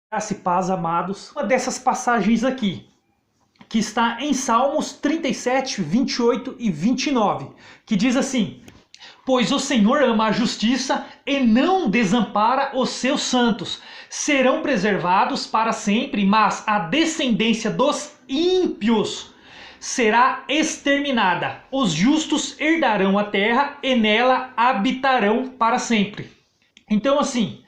Graça e paz, amados. Uma dessas passagens aqui, que está em Salmos 37, 28 e 29, que diz assim: Pois o Senhor ama a justiça e não desampara os seus santos. Serão preservados para sempre, mas a descendência dos ímpios será exterminada. Os justos herdarão a terra e nela habitarão para sempre. Então assim,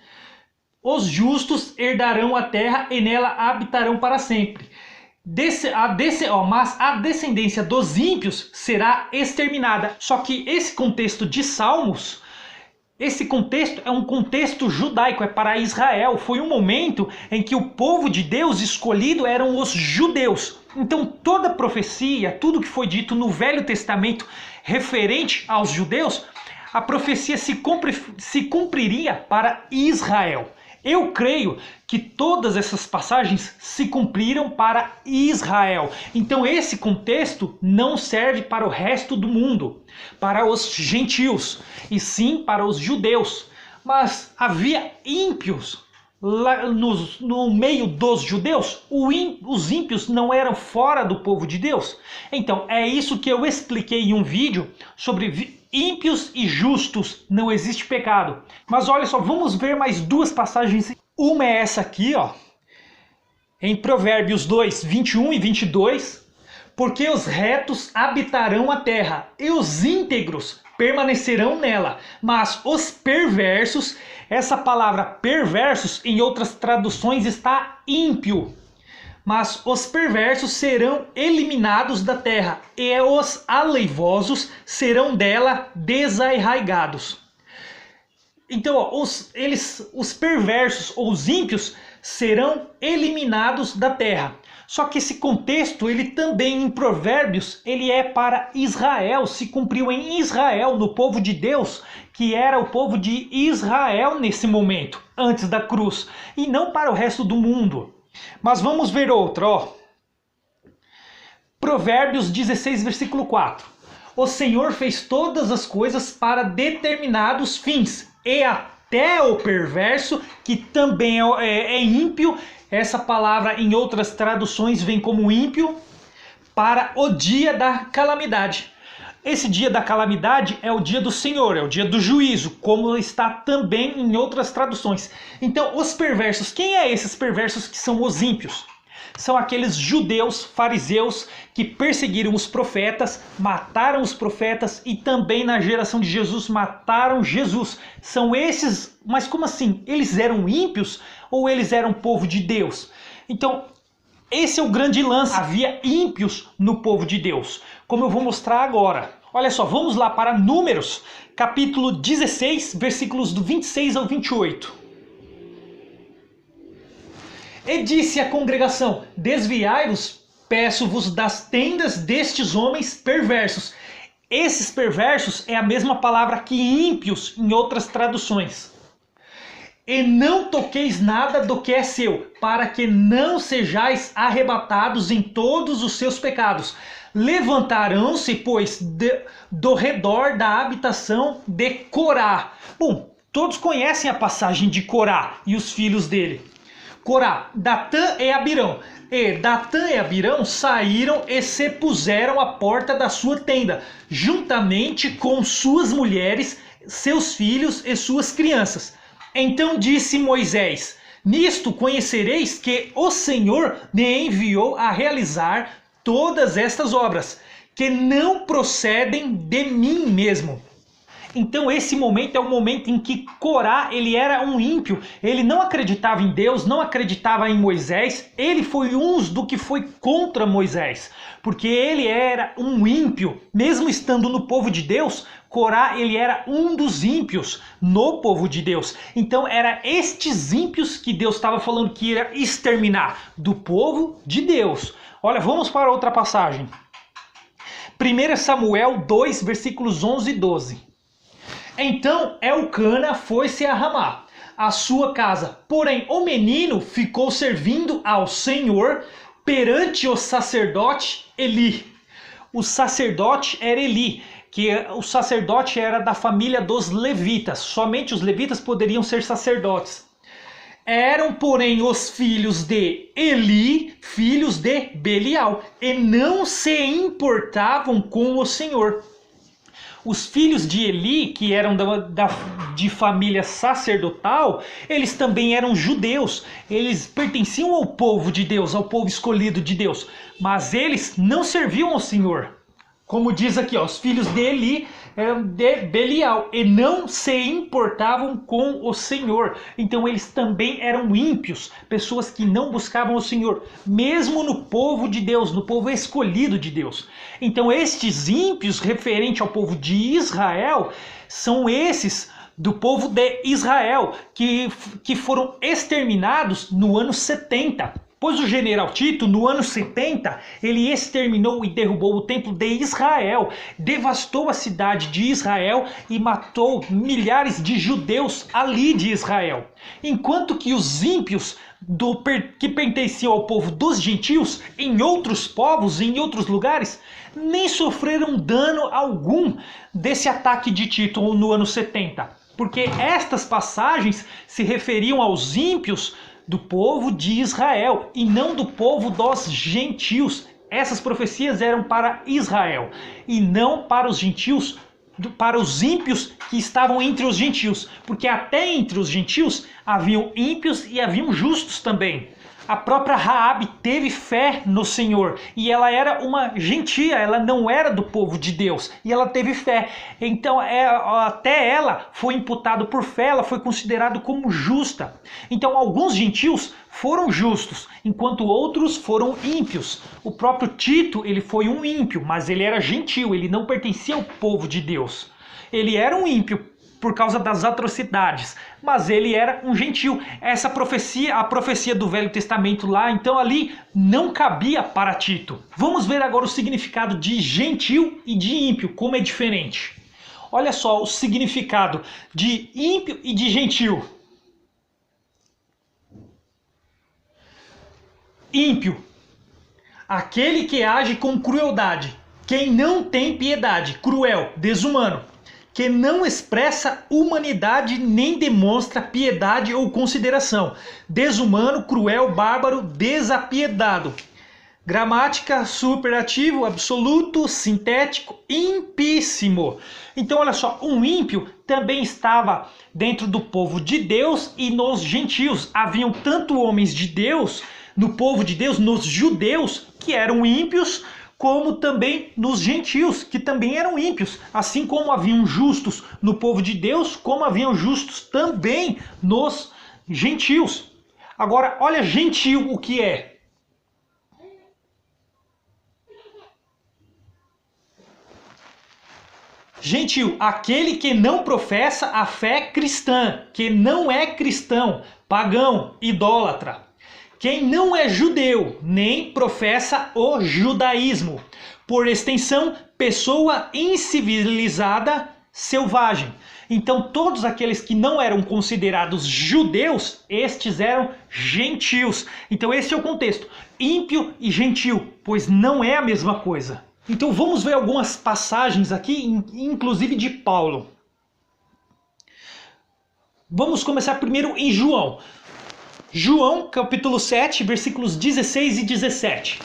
os justos herdarão a terra e nela habitarão para sempre. Mas a descendência dos ímpios será exterminada. Só que esse contexto de Salmos, esse contexto é um contexto judaico, é para Israel. Foi um momento em que o povo de Deus escolhido eram os judeus. Então toda profecia, tudo que foi dito no Velho Testamento referente aos judeus, a profecia se cumpriria para Israel. Eu creio que todas essas passagens se cumpriram para Israel. Então esse contexto não serve para o resto do mundo, para os gentios, e sim para os judeus. Mas havia ímpios lá no meio dos judeus. Os ímpios não eram fora do povo de Deus. Então é isso que eu expliquei em um vídeo sobre ímpios e justos, não existe pecado. Mas olha só, vamos ver mais duas passagens. Uma é essa aqui, ó, em Provérbios 2, 21 e 22. Porque os retos habitarão a terra, e os íntegros permanecerão nela. Mas os perversos, essa palavra perversos em outras traduções está ímpio. Mas os perversos serão eliminados da terra, e os aleivosos serão dela desarraigados. Então, ó, os perversos ou os ímpios serão eliminados da terra. Só que esse contexto, ele também em Provérbios, ele é para Israel, se cumpriu em Israel, no povo de Deus, que era o povo de Israel nesse momento, antes da cruz, e não para o resto do mundo. Mas vamos ver outra, ó. Provérbios 16, versículo 4. O Senhor fez todas as coisas para determinados fins, e até o perverso, que também é ímpio, essa palavra em outras traduções vem como ímpio, para o dia da calamidade. Esse dia da calamidade é o dia do Senhor, é o dia do juízo, como está também em outras traduções. Então, os perversos, quem é esses perversos que são os ímpios? São aqueles judeus, fariseus, que perseguiram os profetas, mataram os profetas e também na geração de Jesus mataram Jesus. São esses, mas como assim? Eles eram ímpios ou eles eram povo de Deus? Então, esse é o grande lance. Havia ímpios no povo de Deus, como eu vou mostrar agora. Olha só, vamos lá para Números, capítulo 16, versículos do 26 ao 28. E disse à congregação: Desviai-vos, peço-vos, das tendas destes homens perversos. Esses perversos é a mesma palavra que ímpios em outras traduções. E não toqueis nada do que é seu, para que não sejais arrebatados em todos os seus pecados. Levantarão-se, pois, do redor da habitação de Corá. Bom, todos conhecem a passagem de Corá e os filhos dele. Corá, Datã e Abirão. E Datã e Abirão saíram e se puseram à porta da sua tenda, juntamente com suas mulheres, seus filhos e suas crianças. Então disse Moisés: Nisto conhecereis que o Senhor me enviou a realizar todas estas obras, que não procedem de mim mesmo. Então esse momento é o momento em que Corá, ele era um ímpio, ele não acreditava em Deus, não acreditava em Moisés, ele foi um do que foi contra Moisés, porque ele era um ímpio, mesmo estando no povo de Deus. Corá, ele era um dos ímpios no povo de Deus. Então era estes ímpios que Deus estava falando que ia exterminar do povo de Deus. Olha, vamos para outra passagem. 1 Samuel 2, versículos 11 e 12. Então Elcana foi-se a Ramá, a sua casa. Porém, o menino ficou servindo ao Senhor perante o sacerdote Eli. O sacerdote era Eli, que o sacerdote era da família dos levitas. Somente os levitas poderiam ser sacerdotes. Eram, porém, os filhos de Eli, filhos de Belial, e não se importavam com o Senhor. Os filhos de Eli, que eram de família sacerdotal, eles também eram judeus. Eles pertenciam ao povo de Deus, ao povo escolhido de Deus. Mas eles não serviam ao Senhor. Como diz aqui, ó, os filhos de Eli eram de Belial e não se importavam com o Senhor. Então eles também eram ímpios, pessoas que não buscavam o Senhor, mesmo no povo de Deus, no povo escolhido de Deus. Então estes ímpios, referente ao povo de Israel, são esses do povo de Israel, que foram exterminados no ano 70. Pois o general Tito, no ano 70, ele exterminou e derrubou o templo de Israel, devastou a cidade de Israel e matou milhares de judeus ali de Israel. Enquanto que os ímpios que pertenciam ao povo dos gentios, em outros povos, em outros lugares, nem sofreram dano algum desse ataque de Tito no ano 70. Porque estas passagens se referiam aos ímpios do povo de Israel e não do povo dos gentios. Essas profecias eram para Israel e não para os gentios, para os ímpios que estavam entre os gentios, porque até entre os gentios haviam ímpios e haviam justos também. A própria Raabe teve fé no Senhor e ela era uma gentia, ela não era do povo de Deus e ela teve fé. Então até ela foi imputado por fé, ela foi considerada como justa. Então alguns gentios foram justos, enquanto outros foram ímpios. O próprio Tito, ele foi um ímpio, mas ele era gentil, ele não pertencia ao povo de Deus. Ele era um ímpio por causa das atrocidades, mas ele era um gentil. Essa profecia, a profecia do Velho Testamento lá, então ali não cabia para Tito. Vamos ver agora o significado de gentil e de ímpio, como é diferente. Olha só o significado de ímpio e de gentil. Ímpio, aquele que age com crueldade, quem não tem piedade, cruel, desumano, que não expressa humanidade nem demonstra piedade ou consideração, desumano, cruel, bárbaro, desapiedado. Gramática, superativo, absoluto, sintético, impíssimo. Então olha só, um ímpio também estava dentro do povo de Deus e nos gentios. Haviam tanto homens de Deus, no povo de Deus, nos judeus, que eram ímpios, como também nos gentios, que também eram ímpios. Assim como haviam justos no povo de Deus, como haviam justos também nos gentios. Agora, olha gentil o que é. Gentil, aquele que não professa a fé cristã, que não é cristão, pagão, idólatra. Quem não é judeu, nem professa o judaísmo. Por extensão, pessoa incivilizada, selvagem. Então todos aqueles que não eram considerados judeus, estes eram gentios. Então esse é o contexto, ímpio e gentil, pois não é a mesma coisa. Então vamos ver algumas passagens aqui, inclusive de Paulo. Vamos começar primeiro em João. João, capítulo 7, versículos 16 e 17.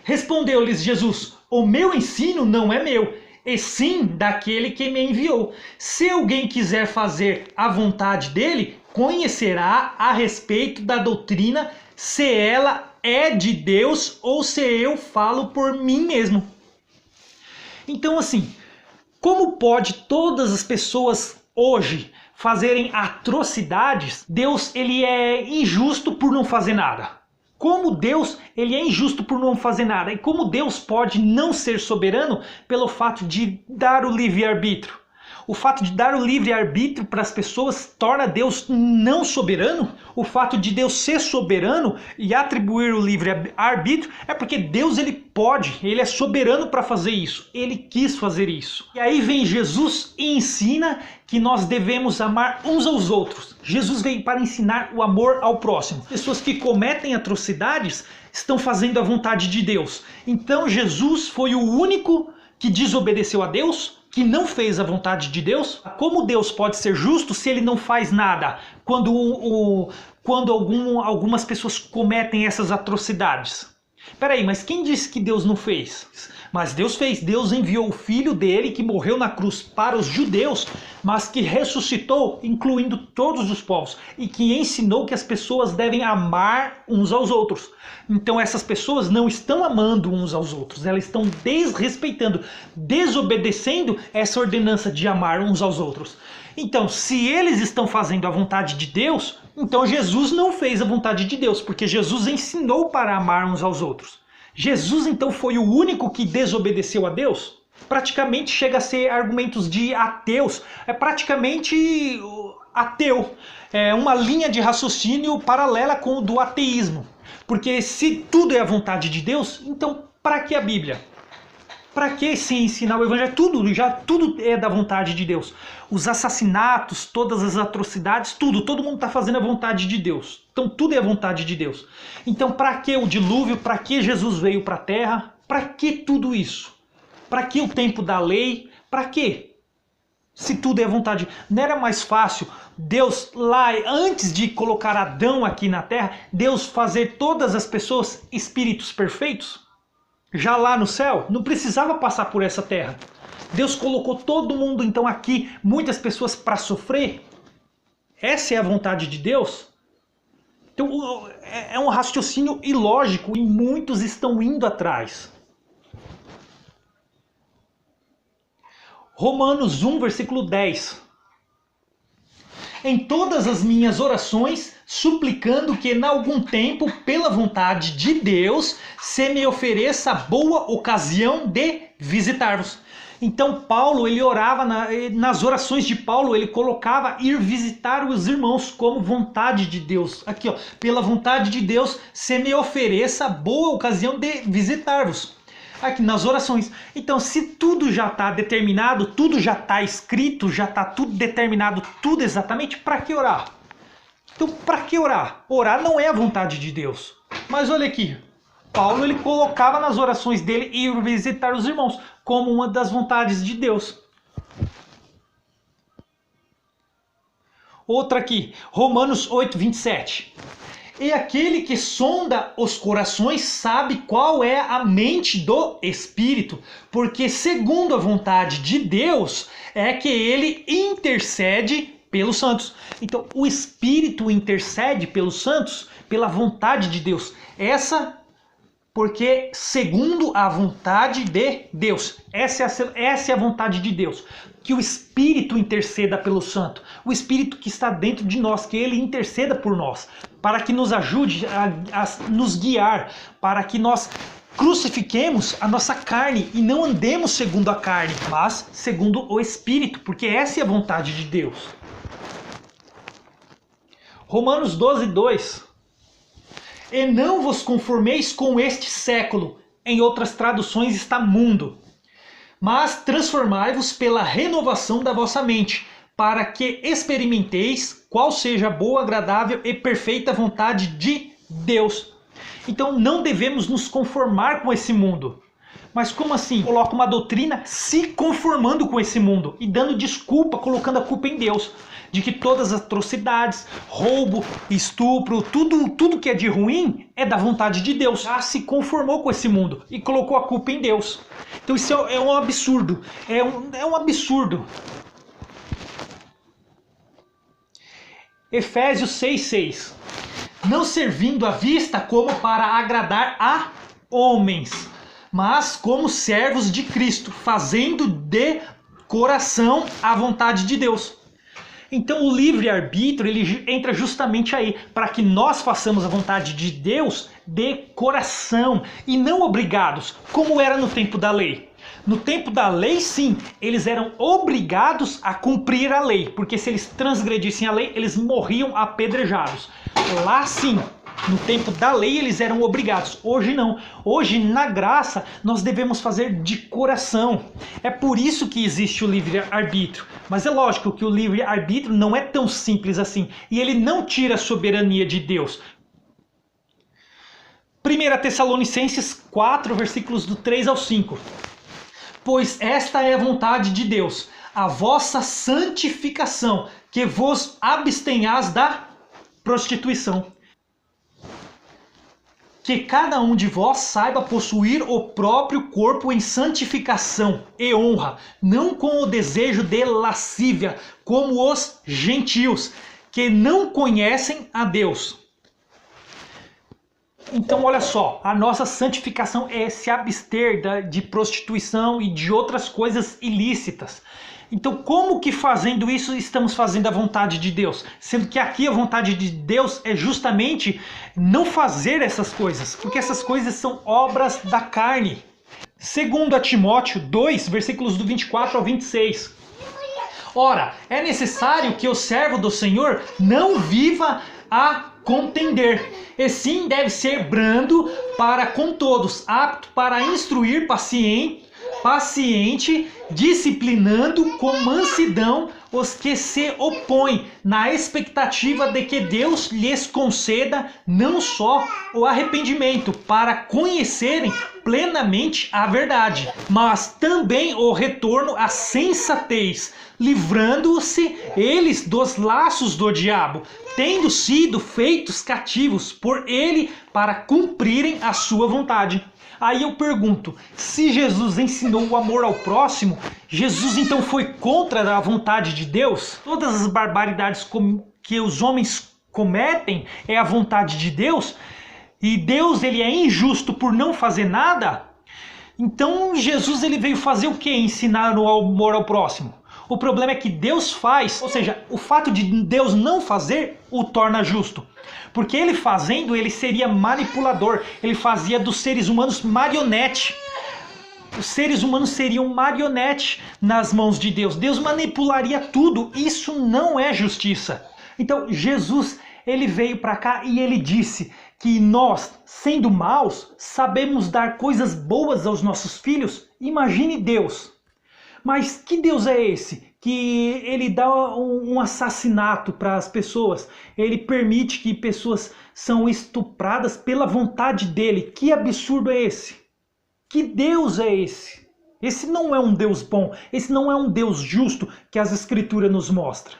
Respondeu-lhes Jesus: o meu ensino não é meu, e sim daquele que me enviou. Se alguém quiser fazer a vontade dele, conhecerá a respeito da doutrina, se ela é de Deus ou se eu falo por mim mesmo. Então assim, como pode todas as pessoas hoje fazerem atrocidades? Deus, ele é injusto por não fazer nada. Como Deus, ele é injusto por não fazer nada. E como Deus pode não ser soberano pelo fato de dar o livre-arbítrio? O fato de dar o livre-arbítrio para as pessoas torna Deus não soberano? O fato de Deus ser soberano e atribuir o livre-arbítrio é porque Deus, ele pode, ele é soberano para fazer isso. Ele quis fazer isso. E aí vem Jesus e ensina que nós devemos amar uns aos outros. Jesus veio para ensinar o amor ao próximo. Pessoas que cometem atrocidades estão fazendo a vontade de Deus. Então Jesus foi o único que desobedeceu a Deus, que não fez a vontade de Deus. Como Deus pode ser justo se ele não faz nada? Quando quando algumas pessoas cometem essas atrocidades? Peraí, mas quem disse que Deus não fez? Mas Deus fez. Deus enviou o Filho dele que morreu na cruz para os judeus, mas que ressuscitou, incluindo todos os povos, e que ensinou que as pessoas devem amar uns aos outros. Então essas pessoas não estão amando uns aos outros, elas estão desrespeitando, desobedecendo essa ordenança de amar uns aos outros. Então, se eles estão fazendo a vontade de Deus, então Jesus não fez a vontade de Deus, porque Jesus ensinou para amar uns aos outros. Jesus, então, foi o único que desobedeceu a Deus? Praticamente chega a ser argumentos de ateus. É praticamente ateu. É uma linha de raciocínio paralela com o do ateísmo. Porque se tudo é a vontade de Deus, então para que a Bíblia? Para que se ensinar o Evangelho? Tudo é da vontade de Deus. Os assassinatos, todas as atrocidades, todo mundo está fazendo a vontade de Deus. Então tudo é a vontade de Deus. Então para que o dilúvio? Para que Jesus veio para a terra? Para que tudo isso? Para que o tempo da lei? Para quê? Se tudo é a vontade. Não era mais fácil Deus lá, antes de colocar Adão aqui na terra, Deus fazer todas as pessoas espíritos perfeitos? Já lá no céu, não precisava passar por essa terra. Deus colocou todo mundo então aqui, muitas pessoas para sofrer. Essa é a vontade de Deus? Então é um raciocínio ilógico e muitos estão indo atrás. Romanos 1, versículo 10. Em todas as minhas orações, suplicando que, em algum tempo, pela vontade de Deus, se me ofereça boa ocasião de visitar-vos. Então Paulo, ele orava, nas orações de Paulo, ele colocava ir visitar os irmãos como vontade de Deus. Aqui, ó, pela vontade de Deus, se me ofereça boa ocasião de visitar-vos. Aqui nas orações. Então, se tudo já está determinado, tudo já está escrito, já está tudo determinado, tudo exatamente, para que orar? Então, para que orar? Orar não é a vontade de Deus. Mas olha aqui, Paulo ele colocava nas orações dele ir visitar os irmãos como uma das vontades de Deus. Outra aqui, Romanos 8, 27. E aquele que sonda os corações sabe qual é a mente do Espírito, porque segundo a vontade de Deus é que ele intercede pelos santos. Então o Espírito intercede pelos santos pela vontade de Deus. Porque segundo a vontade de Deus. Essa é a vontade de Deus. Que o Espírito interceda pelo santo. O Espírito que está dentro de nós, que ele interceda por nós. Para que nos ajude a nos guiar. Para que nós crucifiquemos a nossa carne e não andemos segundo a carne, mas segundo o Espírito. Porque essa é a vontade de Deus. Romanos 12, 2. E não vos conformeis com este século. Em outras traduções está mundo. Mas transformai-vos pela renovação da vossa mente, para que experimenteis qual seja a boa, agradável e perfeita vontade de Deus. Então não devemos nos conformar com esse mundo. Mas como assim? Coloca uma doutrina se conformando com esse mundo e dando desculpa, colocando a culpa em Deus. De que todas as atrocidades, roubo, estupro, tudo que é de ruim é da vontade de Deus. Já se conformou com esse mundo e colocou a culpa em Deus. Então isso é um absurdo. É um absurdo. Efésios 6,6. Não servindo à vista como para agradar a homens, mas como servos de Cristo, fazendo de coração a vontade de Deus. Então o livre-arbítrio ele entra justamente aí, para que nós façamos a vontade de Deus de coração e não obrigados, como era no tempo da lei. No tempo da lei, sim, eles eram obrigados a cumprir a lei, porque se eles transgredissem a lei, eles morriam apedrejados. Lá sim, no tempo da lei eles eram obrigados, hoje não. Hoje, na graça, nós devemos fazer de coração. É por isso que existe o livre-arbítrio. Mas é lógico que o livre-arbítrio não é tão simples assim. E ele não tira a soberania de Deus. 1 Tessalonicenses 4, versículos do 3 ao 5. Pois esta é a vontade de Deus, a vossa santificação, que vos abstenhais da prostituição. Que cada um de vós saiba possuir o próprio corpo em santificação e honra, não com o desejo de lascívia, como os gentios, que não conhecem a Deus. Então olha só, a nossa santificação é se abster de prostituição e de outras coisas ilícitas. Então como que fazendo isso estamos fazendo a vontade de Deus? Sendo que aqui a vontade de Deus é justamente não fazer essas coisas, porque essas coisas são obras da carne. Segundo a Timóteo 2, versículos do 24 ao 26. Ora, é necessário que o servo do Senhor não viva a contender, e sim deve ser brando para com todos, apto para instruir, paciente, disciplinando com mansidão os que se opõem, na expectativa de que Deus lhes conceda não só o arrependimento para conhecerem plenamente a verdade, mas também o retorno à sensatez, livrando-se eles dos laços do diabo, tendo sido feitos cativos por ele para cumprirem a sua vontade. Aí eu pergunto, se Jesus ensinou o amor ao próximo, Jesus então foi contra a vontade de Deus? Todas as barbaridades que os homens cometem é a vontade de Deus? E Deus ele é injusto por não fazer nada? Então Jesus ele veio fazer o quê? Ensinar o amor ao próximo. O problema é que Deus faz, ou seja, o fato de Deus não fazer o torna justo. Porque ele fazendo, ele seria manipulador, ele fazia dos seres humanos marionete. Os seres humanos seriam marionete nas mãos de Deus. Deus manipularia tudo, isso não é justiça. Então Jesus, ele veio para cá e ele disse que nós, sendo maus, sabemos dar coisas boas aos nossos filhos. Imagine Deus. Mas que Deus é esse? Que ele dá um assassinato para as pessoas. Ele permite que pessoas são estupradas pela vontade dele. Que absurdo é esse? Que Deus é esse? Esse não é um Deus bom. Esse não é um Deus justo que as Escrituras nos mostram.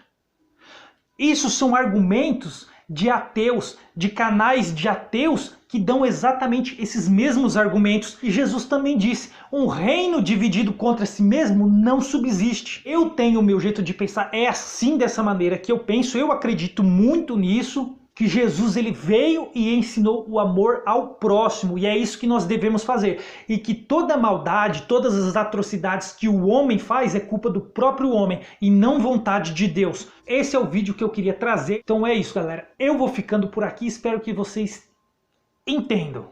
Isso são argumentos de ateus, de canais de ateus que dão exatamente esses mesmos argumentos. E Jesus também disse, um reino dividido contra si mesmo não subsiste. Eu tenho o meu jeito de pensar, é assim dessa maneira que eu penso, eu acredito muito nisso, que Jesus ele veio e ensinou o amor ao próximo, e é isso que nós devemos fazer. E que toda maldade, todas as atrocidades que o homem faz é culpa do próprio homem e não vontade de Deus. Esse é o vídeo que eu queria trazer. Então é isso, galera. Eu vou ficando por aqui, espero que vocês entendam.